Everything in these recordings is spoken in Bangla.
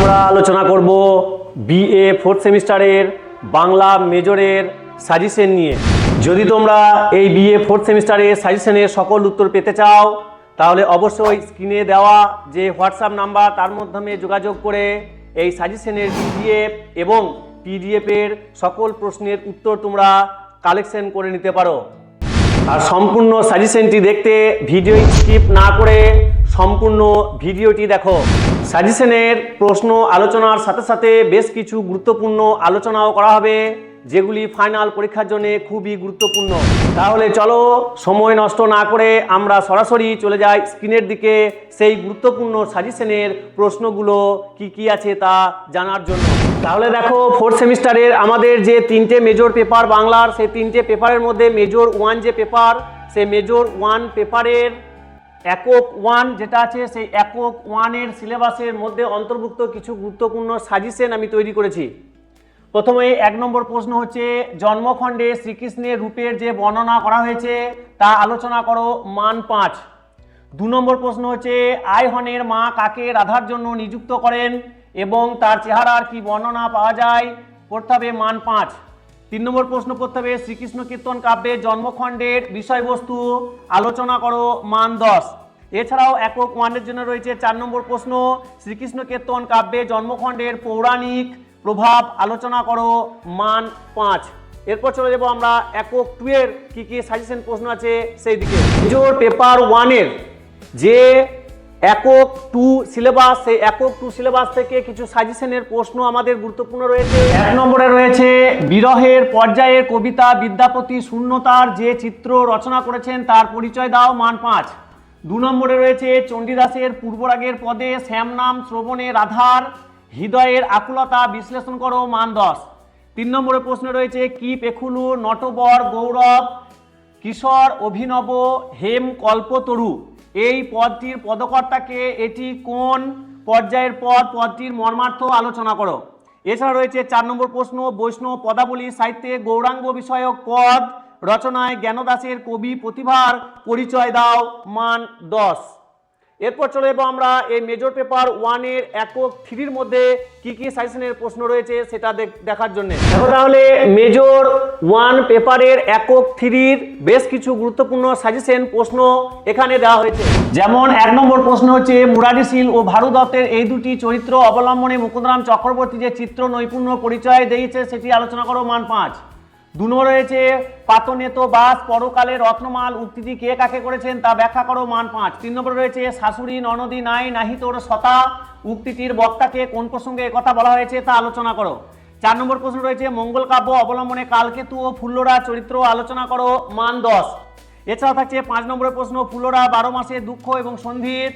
আমরা আলোচনা করব বিএ ফোর্থ সেমিস্টারের বাংলা মেজরের সাজেশন নিয়ে। যদি তোমরা এই বিএ ফোর্থ সেমিস্টারের সাজেশনের সকল উত্তর পেতে চাও তাহলে অবশ্যই স্ক্রিনে দেওয়া যে হোয়াটসঅ্যাপ নাম্বার তার মাধ্যমে যোগাযোগ করে এই সাজেশনের পিডিএফ এবং পিডিএফের সকল প্রশ্নের উত্তর তোমরা কালেকশন করে নিতে পারো। আর সম্পূর্ণ সাজেশনটি দেখতে ভিডিও স্কিপ না করে সম্পূর্ণ ভিডিওটি দেখো। সাজেশনের প্রশ্ন আলোচনার সাথে সাথে বেশ কিছু গুরুত্বপূর্ণ আলোচনাও করা হবে যেগুলি ফাইনাল পরীক্ষার জন্য খুবই গুরুত্বপূর্ণ। তাহলে চলো সময় নষ্ট না করে আমরা সরাসরি চলে যাই স্ক্রিনের দিকে সেই গুরুত্বপূর্ণ সাজেশনের প্রশ্নগুলো কি আছে তা জানার জন্য। তাহলে দেখো, ফোর্থ সেমিস্টারের আমাদের যে তিনটে মেজর পেপার বাংলার, সেই তিনটে পেপারের মধ্যে মেজর ওয়ান যে পেপার, সেই মেজর ওয়ান পেপারের একক ওয়ান যেটা আছে, সেই একক ওয়ানের সিলেবাসের মধ্যে অন্তর্ভুক্ত কিছু গুরুত্বপূর্ণ সাজেশন আমি তৈরি করেছি। প্রথমে 1 নম্বর প্রশ্ন হচ্ছে, জন্মখণ্ডে শ্রীকৃষ্ণের রূপের যে বর্ণনা করা হয়েছে তা আলোচনা করো, মান 5। 2 নম্বর প্রশ্ন হচ্ছে, আইহনের মা কাকে রাধার জন্য নিযুক্ত করেন এবং তার চেহারার কি বর্ণনা পাওয়া যায়, পড়তে হবে, মান 5। 3 নম্বর প্রশ্ন পড়তে হবে, শ্রীকৃষ্ণ কীর্তন কাব্যের জন্মখণ্ডের বিষয়বস্তু আলোচনা করো, মান 10। এছাড়াও একক ওয়ানের জন্য রয়েছে 4 নম্বর প্রশ্ন, শ্রীকৃষ্ণ কীর্তন কাব্যে জন্মখণ্ডের পৌরাণিক প্রভাব আলোচনা করো, মান 5। এরপর চলে যাব আমরা একক 2 এর কি সাজেশন প্রশ্ন আছে সেই দিকে। মেজর পেপার 1 এর যে একক 2 সিলেবাস, সেই একক 2 সিলেবাস থেকে কিছু সাজেশনের প্রশ্ন আমাদের গুরুত্বপূর্ণ রয়েছে। 1 নম্বরে রয়েছে, বিরহের পর্যায়ের কবিতা বিদ্যাপতি শূন্যতার যে চিত্র রচনা করেছেন তার পরিচয় দাও, মান 5। 2 নম্বরে রয়েছে, চণ্ডীদাসের পূর্বরাগের পদে শ্যাম নাম শ্রবণে রাধার হৃদয়ের আকুলতা বিশ্লেষণ করো, মান 10। 3 নম্বরের প্রশ্ন রয়েছে, কি পেখুলু নটবর গৌরব কিশোর অভিনব হেম কল্পতরু এই পদটির পদকর্তাকে, এটি কোন পর্যায়ের পদ, পদটির মর্মার্থ আলোচনা করো। এছাড়া রয়েছে 4 নম্বর প্রশ্ন, বৈষ্ণব পদাবলী সাহিত্যে গৌরাঙ্গ বিষয়ক পদ রচনায় জ্ঞানদাসের কবি প্রতিভার পরিচয় দাও, মান 10। এরপর চলে যাবো আমরা এই মেজর পেপার 1 এর একক 3 এর মধ্যে কি সাজেশনের প্রশ্ন রয়েছে সেটা দেখার জন্য। দেখো তাহলে, মেজর 1 পেপারের একক 3 এর বেশ কিছু গুরুত্বপূর্ণ সাজেশন প্রশ্ন এখানে দেওয়া হয়েছে। যেমন 1 নম্বর প্রশ্ন হচ্ছে, মুরারি শীল ও ভারু দত্তের এই দুটি চরিত্র অবলম্বনে মুকুন্দরাম চক্রবর্তী যে চিত্র নৈপুণ্য পরিচয় দিয়েছে সেটি আলোচনা করো, মান 5। 2 নম্বর রয়েছে, পাতনেত বাস পরকালে রত্নমাল উক্তিটি কে কাকে করেছেন তা ব্যাখ্যা করো, মান 5। 3 নম্বর রয়েছে, শাশুড়ি ননদী নাই নাহি তোর সতা উক্তিটির বক্তাকে কোন প্রসঙ্গে কথা বলা হয়েছে তা আলোচনা করো। 4 নম্বর প্রশ্ন রয়েছে, মঙ্গল কাব্য অবলম্বনে কালকেতু ও ফুল্লরা চরিত্র আলোচনা করো, মান 10। এছাড়াও থাকছে 5 নম্বরের প্রশ্ন, ফুল্লরা 12 মাসে দুঃখ এবং সন্ধির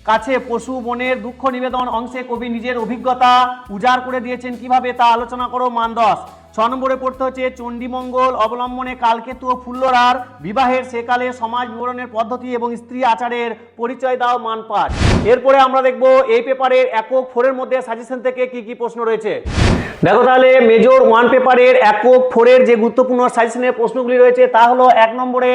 কাছে পশু বনের দুঃখ নিবেদন অংশে কবি নিজের অভিজ্ঞতা উজাড় করে দিয়েছেন কিভাবে তা আলোচনা করো, মান 10। 6 নম্বরে পড়তে হচ্ছে, চণ্ডীমঙ্গল অবলম্বনে কালকেতু ও ফুল্লরার বিবাহের সেকালে সমাজ বিবরণের পদ্ধতি এবং স্ত্রী আচারের পরিচয় দাও, মান 5। এরপরে আমরা দেখব এই পেপারের একক 4 এর মধ্যে সাজেশন থেকে কি প্রশ্ন রয়েছে। দেখো তাহলে, মেজর 1 পেপারের একক 4 এর যে গুরুত্বপূর্ণ সাজেশনের প্রশ্নগুলি রয়েছে তা হলো, 1 নম্বরে,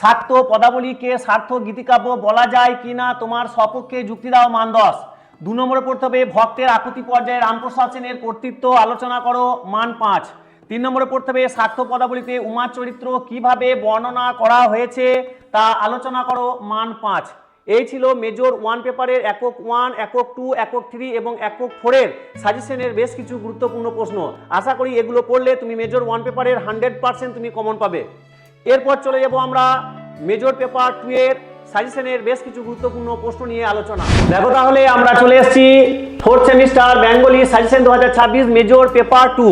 স্বার্থ পদাবলীকে সার্থক গীতিকাব্য বলা যায় কিনা তোমার সপক্ষে যুক্তি দাও, মান 10। 2 নম্বরে পড়তে হবে, ভক্তের আকুতি পর্যায়ে রামপ্রসাদ সেনের কর্তৃত্ব আলোচনা করো, মান 5। 3 নম্বরে পড়তে হবে, স্বার্থ পদাবলীতে উমার চরিত্র কিভাবে বর্ণনা করা হয়েছে তা আলোচনা করো, মান 5। এই ছিল মেজর 1 পেপারের একক 1, একক 2, একক 3 এবং একক 4 এর সাজেশনের বেশ কিছু গুরুত্বপূর্ণ প্রশ্ন। আশা করি এগুলো পড়লে তুমি মেজর 1 পেপারের 100% তুমি কমন পাবে। এরপর চলে যাব আমরা মেজর পেপার 2 এর সাজেশনের বেশ কিছু গুরুত্বপূর্ণ প্রশ্ন নিয়ে আলোচনা। দেখো তাহলে, আমরা চলে এসেছি fourth semester Bengali suggestion 2026 major paper 2,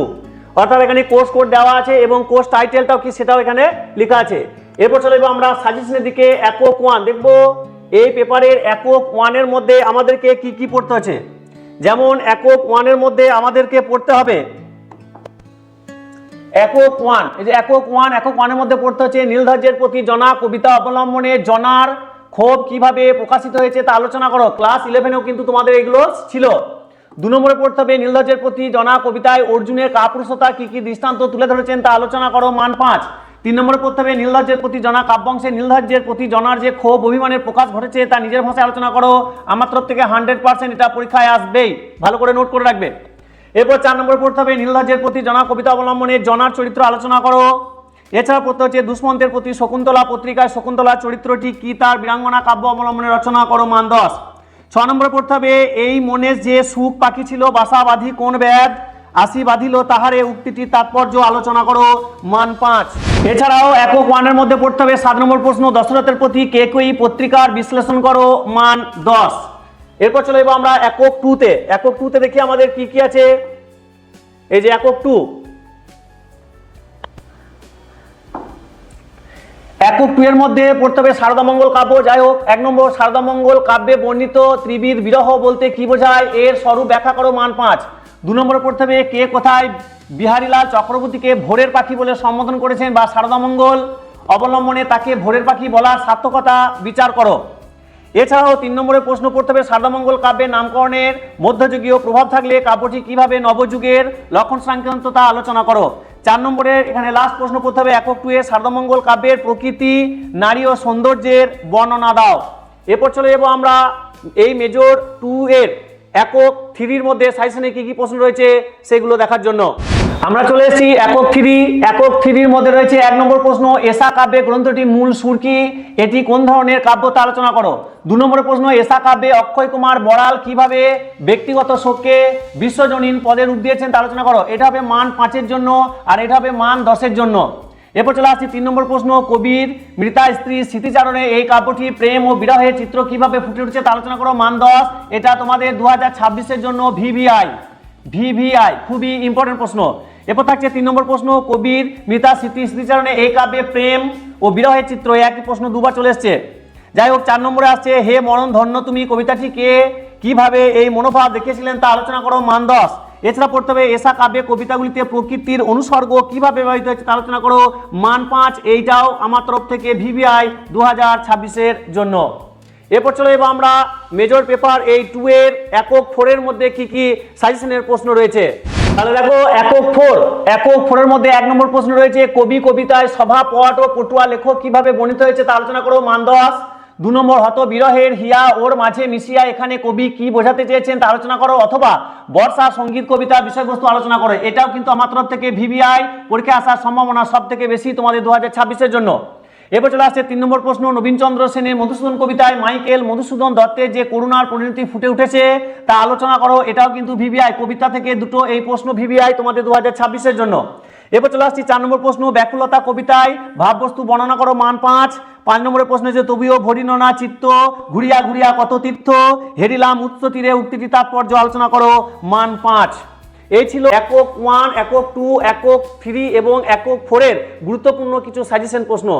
অর্থাৎ এখানে কোর্স কোড দেওয়া আছে এবং কোর্স টাইটেলটাও কি সেটাও এখানে লেখা আছে। এরপর চলে যাবো আমরা সাজেশনের দিকে। একক 1 দেখবো, এই পেপারের একক 1 এর মধ্যে আমাদেরকে কি পড়তে হচ্ছে। যেমন একক 1 এর মধ্যে আমাদেরকে পড়তে হবে একক 1, এই যে একক 1 এর মধ্যে পড়তে হচ্ছে, নীলধ্বজের প্রতি জনা কবিতা অবলম্বনে জনার ক্ষোভ কিভাবে প্রকাশিত হয়েছে তা আলোচনা করো। ক্লাস 11এও কিন্তু তোমাদের এগুলো ছিল। 2 নম্বরে পড়তে হবে, নীলধ্বজের প্রতি জনা কবিতায় অর্জুনের কাপুরুষতা কি দৃষ্টান্ত তুলে ধরেছেন তা আলোচনা করো, মান 5। 3 নম্বরে পড়তে হবে নীলধ্বজের প্রতি জনা কাব্যাংশে নীলধ্বজের প্রতি জনার যে ক্ষোভ অভিমানের প্রকাশ ঘটেছে তা নিজের ভাষায় আলোচনা করো। আমার তরফ থেকে 100% এটা পরীক্ষায় আসবেই, ভালো করে নোট করে রাখবে। এরপর 4 নম্বরে পড়তে হবে নীলধ্বজের প্রতি জনা কবিতা অবলম্বনে জনার চরিত্র আলোচনা করো। এছাড়া পড়তে হচ্ছে দুষ্মন্তের প্রতি শকুন্তলা পত্রিকায় শকুন্তলার চরিত্রটি কি তার বীরাঙ্গনা কাব্য অবলম্বনে রচনা করো, মান 10। 6 নম্বরে পড়তে হবে এই মনে যে সুখ পাখি ছিল বাসা বাঁধি কোন ব্যাধ আসি বাঁধিল তাহারে উক্তিটির তাৎপর্য আলোচনা করো, মান 5। এছাড়াও একক 1-এর মধ্যে পড়তে হবে 7 নম্বর প্রশ্ন দশরথের প্রতি কেকই পত্রিকার বিশ্লেষণ করো, মান 10। এরপর চলে যাবো আমরা একক 2-তে। একক 2-তে দেখি আমাদের কি কি আছে। এই যে একক 2, একক 2 এর মধ্যে পড়তে হবে শারদামঙ্গল কাব্য। যাই হোক, 1 নম্বর শারদামঙ্গল কাব্যে বর্ণিত ত্রিবিধ বিরহ বলতে কি বোঝায়, এর স্বরূপ ব্যাখ্যা করো, মান 5। 2 নম্বরে পড়তে হবে কে কোথায় বিহারীলাল চক্রবর্তীকে ভোরের পাখি বলে সম্বোধন করেছেন বা শারদামঙ্গল অবলম্বনে তাকে ভোরের পাখি বলার সার্থকতা বিচার করো। এছাড়াও 3 নম্বরে প্রশ্ন পড়তে হবে শারদামঙ্গল কাব্যের নামকরণের মধ্যযুগীয় প্রভাব থাকলে কাব্যটি কিভাবে নবযুগের লক্ষণ সংক্রান্ত তা আলোচনা করো। 4 নম্বরে এখানে লাস্ট প্রশ্ন পড়তে হবে একক 2 এ শারদামঙ্গল কাব্যের প্রকৃতি নারী ও সৌন্দর্যের বর্ণনা দাও। এরপর চলে যাবো আমরা এই মেজর 2 এর একক 3-র মধ্যে সাজেশনে কি কি প্রশ্ন রয়েছে সেগুলো দেখার জন্য। আমরা চলে এসেছি একক 3। একক 3-র মধ্যে রয়েছে 1 নম্বর প্রশ্ন এসা কাব্যে গ্রন্থটির মূল সুর কি, এটি কোন ধরনের কাব্য তা আলোচনা করো। 2 নম্বরের প্রশ্ন এসা কাব্যে অক্ষয় কুমার বড়াল কিভাবে ব্যক্তিগত শোককে বিশ্বজনীন পদে রূপ দিয়েছেন তা আলোচনা করো। এটা হবে মান 5-এর জন্য আর এটা হবে মান 10-এর জন্য। এরপর চলে আসছি 3 নম্বর প্রশ্ন কবির মৃতা স্ত্রীর স্মৃতিচারণে এই কাব্যটি প্রেম ও বিরহের চিত্র কিভাবে ফুটে উঠেছে তা আলোচনা করো, মান 10। এটা তোমাদের 2026-এর জন্য ভিভিআই খুবই ইম্পর্টেন্ট প্রশ্ন। এরপর থাকছে 3 নম্বর প্রশ্ন কবির মৃতা স্মৃতিচারণে এই কাব্যে প্রেম ও বিরহের চিত্র, একই প্রশ্ন দুবার চলে এসছে। যাই হোক, 4 নম্বরে আসছে হে মরণ ধন্য তুমি কবিতাটি কে কিভাবে এই মনোভাব দেখিয়েছিলেন তা আলোচনা করো, মান 10। এছাড়া পড়তে হবে এসা কাব্যে কবিতাগুলিতে প্রকৃতির অনুসর্গ কিভাবে ব্যবহৃত হয়েছে তা আলোচনা করো, মান 5। এইটাও আমার তরফ থেকে ভিভিআই 2026-এর জন্য। এরপর চলে যাবো আমরা মেজর পেপার এই 2 এর একক 4-এর মধ্যে কি কি সাজেশনের প্রশ্ন রয়েছে। তাহলে দেখো একক 4-এর মধ্যে 1 নম্বর প্রশ্ন রয়েছে কবি কবিতায় সভা পট ও পটুয়া লেখক কিভাবে বর্ণিত হয়েছে তা আলোচনা করো, মান 10। 2 নম্বর হত বিরহের হিয়া ওর মাঝে মিশিয়া এখানে কবি কি বোঝাতে চেয়েছেন তা আলোচনা করো, অথবা বর্ষা সঙ্গীত কবিতা বিষয়বস্তু আলোচনা করো। এটাও কিন্তু আমার তরফ থেকে ভিভিআই পরীক্ষা আসার সম্ভাবনা সব থেকে বেশি তোমাদের 2026-এর জন্য। এরপর চলে আসছে 3 নম্বর প্রশ্ন নবীনচন্দ্র সেনের মধুসূদন কবিতায় মাইকেল মধুসূদন দত্তের যে করুণার পরিণতি ফুটে উঠেছে তা আলোচনা করো। এটাও কিন্তু ভিভিআই কবিতা থেকে দুটো এই প্রশ্ন ভিভিআই তোমাদের 2026-এর জন্য। এরপর চলে আসছি 4 নম্বর প্রশ্ন ব্যাকুলতা কবিতায় ভাববস্তু বর্ণনা করো, মান 5। 5 নম্বরের প্রশ্ন যে তবিও ভরিল না চিত্ত ঘুরিয়া ঘুরিয়া কত তীর্থ হেরিলাম উচ্চ তীরে উক্তিটি তাৎপর্য আলোচনা করো, মান 5। এই ছিল একক 1, একক 2, একক 3 এবং একক 4-এর গুরুত্বপূর্ণ কিছু সাজেশন প্রশ্ন।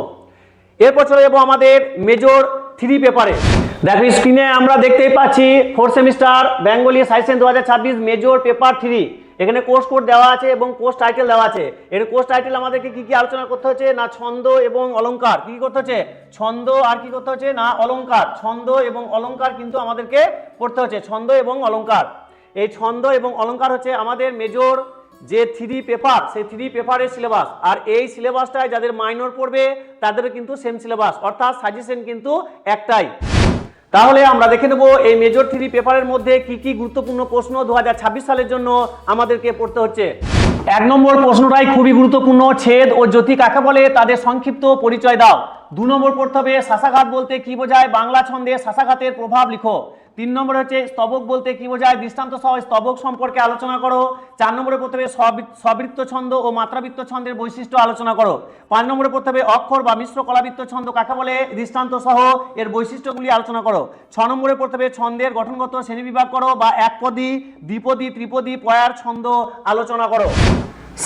এরপর চলে যাবো আমাদের মেজর 3 পেপারে। দেখো স্ক্রিনে আমরা দেখতেই পাচ্ছি 4th semester Bengali suggestion 2026 major paper 3। এখানে কোর্স কোড দেওয়া আছে এবং কোর্স টাইটেল দেওয়া আছে। এর কোর্স টাইটেল আমাদেরকে কি কি আলোচনা করতে হচ্ছে না ছন্দ এবং অলংকার। কি করতে হচ্ছে ছন্দ আর কি করতে হচ্ছে না অলংকার। ছন্দ এবং অলংকার কিন্তু আমাদেরকে পড়তে হচ্ছে, ছন্দ এবং অলংকার। এই ছন্দ এবং অলংকার হচ্ছে আমাদের মেজর যে 3 পেপার সেই 3 পেপারের সিলেবাস। আর এই সিলেবাসটায় যাদের মাইনর পড়বে তাদের কিন্তু সেম সিলেবাস, অর্থাৎ সাজেশন কিন্তু একটাই। তাহলে আমরা দেখে নেব এই মেজর 3 পেপারের মধ্যে কি কি গুরুত্বপূর্ণ প্রশ্ন 2026 সালের জন্য আমাদেরকে পড়তে হচ্ছে। 1 নম্বর প্রশ্নটাই খুবই গুরুত্বপূর্ণ, ছেদ ও জ্যোতি কাকে বলে তাদের সংক্ষিপ্ত পরিচয় দাও। 2 নম্বর পড়তে হবে শাসাঘাত বলতে কি বোঝায়, বাংলা ছন্দে শাসাঘাতের প্রভাব লিখো। 3 নম্বর হচ্ছে স্তবক বলতে কি বোঝায়, দৃষ্টান্ত সহ স্তবক সম্পর্কে আলোচনা করো। 4 নম্বরে পড়তে হবে সবৃত্ত ছন্দ ও মাত্রাবৃত্ত ছন্দের বৈশিষ্ট্য আলোচনা করো। 5 নম্বরে পড়তে হবে অক্ষর বা মিশ্র কলাবৃত্ত ছন্দ কাকে বলে, দৃষ্টান্ত সহ এর বৈশিষ্ট্যগুলি আলোচনা করো। 6 নম্বরে পড়তে হবে ছন্দের গঠনগত শ্রেণীবিভাগ করো বা একপদী দ্বিপদী ত্রিপদী পয়ার ছন্দ আলোচনা করো।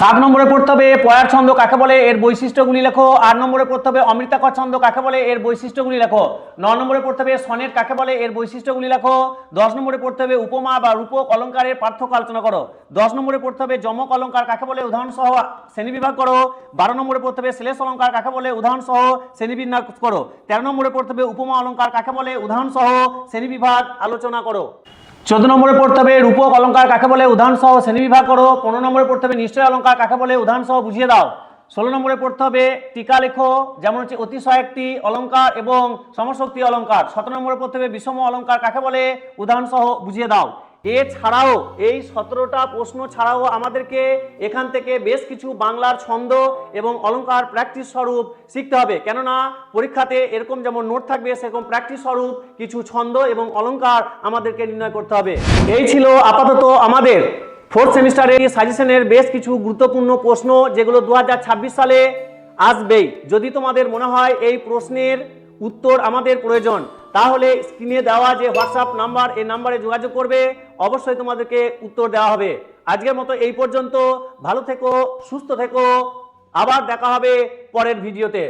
7 নম্বরে পড়তে হবে পয়ার ছন্দ কাকে বলে এর বৈশিষ্ট্যগুলি লেখো। 8 নম্বরে পড়তে হবে অমৃতাকর ছন্দ কাকে বলে এর বৈশিষ্ট্যগুলি লেখো। 9 নম্বরে পড়তে হবে সনেট কাকে বলে এর বৈশিষ্ট্যগুলি লেখো। 10 নম্বরে পড়তে হবে উপমা বা রূপক অলঙ্কারের পার্থক্য আলোচনা করো। 10 নম্বরে পড়তে হবে যমক অলঙ্কার কাকে বলে উদাহরণ সহ শ্রেণীবিভাগ করো। 12 নম্বরে পড়তে হবে শ্লেষ অলঙ্কার কাকে বলে উদাহরণ সহ শ্রেণীবিন্যাস করো। 13 নম্বরে পড়তে হবে উপমা অলঙ্কার কাকে বলে উদাহরণ সহ শ্রেণীবিভাগ আলোচনা করো। 14 নম্বরে পড়তে হবে রূপক অলঙ্কার কাকে বলে উদাহরণ সহ শ্রেণীবিভাগ করো। 15 নম্বরে পড়তে হবে নিশ্চয় অলঙ্কার কাকে বলে উদাহরণ সহ বুঝিয়ে দাও। 16 নম্বরে পড়তে হবে টিকা লেখো, যেমন হচ্ছে অতিশয়োক্তি অলঙ্কার এবং সমশক্তি অলঙ্কার। 17 নম্বরে পড়তে হবে বিষম অলঙ্কার কাকে বলে, উদাহরণ সহ বুঝিয়ে দাও। এছাড়াও এই 17টা প্রশ্ন ছাড়াও আমাদেরকে এখান থেকে বেশ কিছু বাংলার ছন্দ এবং অলঙ্কার প্র্যাকটিস স্বরূপ শিখতে হবে, কেননা পরীক্ষাতে এরকম যেমন নোট থাকবে সেরকম প্র্যাকটিস স্বরূপ কিছু ছন্দ এবং অলঙ্কার আমাদেরকে নির্ণয় করতে হবে। এই ছিল আপাতত আমাদের ফোর্থ সেমিস্টারের সাজেশনের বেশ কিছু গুরুত্বপূর্ণ প্রশ্ন, যেগুলো 2026 সালে আসবেই। যদি তোমাদের মনে হয় এই প্রশ্নের উত্তর আমাদের প্রয়োজন, তাহলে স্ক্রিনে দেওয়া যে হোয়াটসঅ্যাপ নাম্বার, এই নাম্বারে যোগাযোগ করবে, অবশ্যই তোমাদেরকে উত্তর দেওয়া হবে। আজকের মতো এই পর্যন্ত। ভালো থেকো, সুস্থ থেকো, আবার দেখা হবে পরের ভিডিওতে।